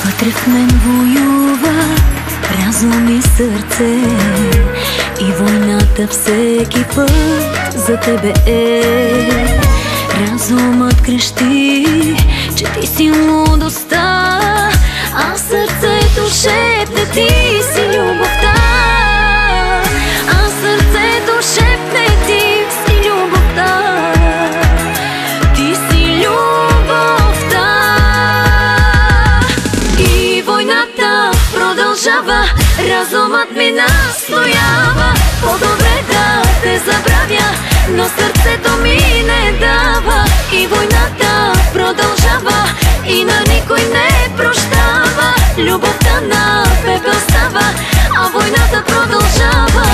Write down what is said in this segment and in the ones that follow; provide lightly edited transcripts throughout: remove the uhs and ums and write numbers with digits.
Вътре в мен воюва разум и сърце, и войната всеки път за тебе е. Разумът крещи, че ти си лудостта, а сърцето шепне, ти си любовта. А сърцето шепне, ти си любовта. Ти си любовта. И войната продължава, разумът ми настоява по-добре да те забравя, но сърцето ми не дава. И войната продължава и на никой не прощава. Любовта на пепел става, а войната продължава.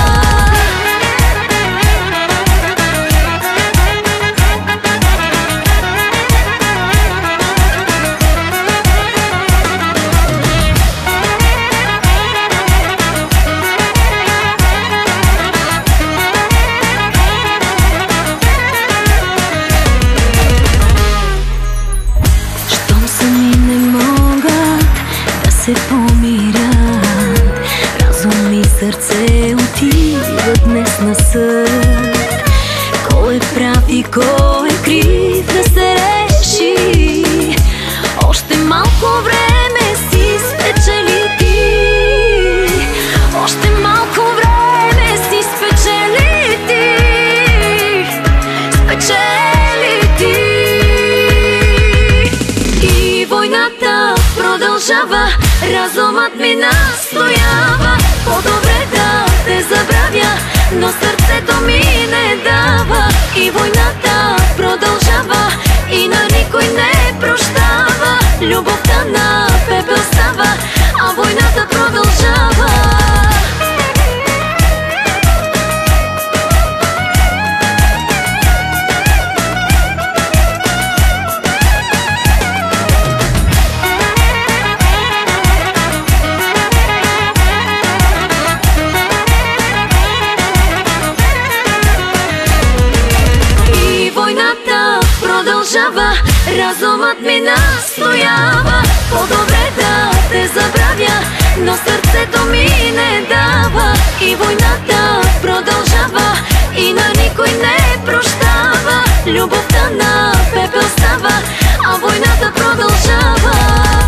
Се помирят, разум и сърце отиват днес на съд. Кой е прав и кой е крив да се реши. Още малко време си спечели ти. Още малко време си спечели ти. Спечели ти. И войната продължава, разумът ми настоява по-добре да те забравя, но сърцето ми не дава. И войната продължава и на никой не прощава. Любовта на пепел става, а войната продължава. Разумът ми настоява по-добре да те забравя, но сърцето ми не дава. И войната продължава и на никой не прощава. Любовта на пепел става, а войната продължава.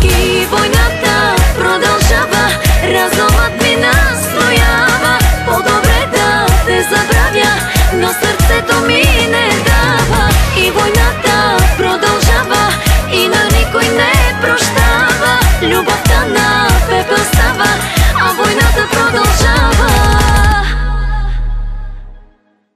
И войната продължава, разумът ми настоява по-добре да те забравя, но сърцето ми не дава. И войната продължава и на никой не прощава. Любовта на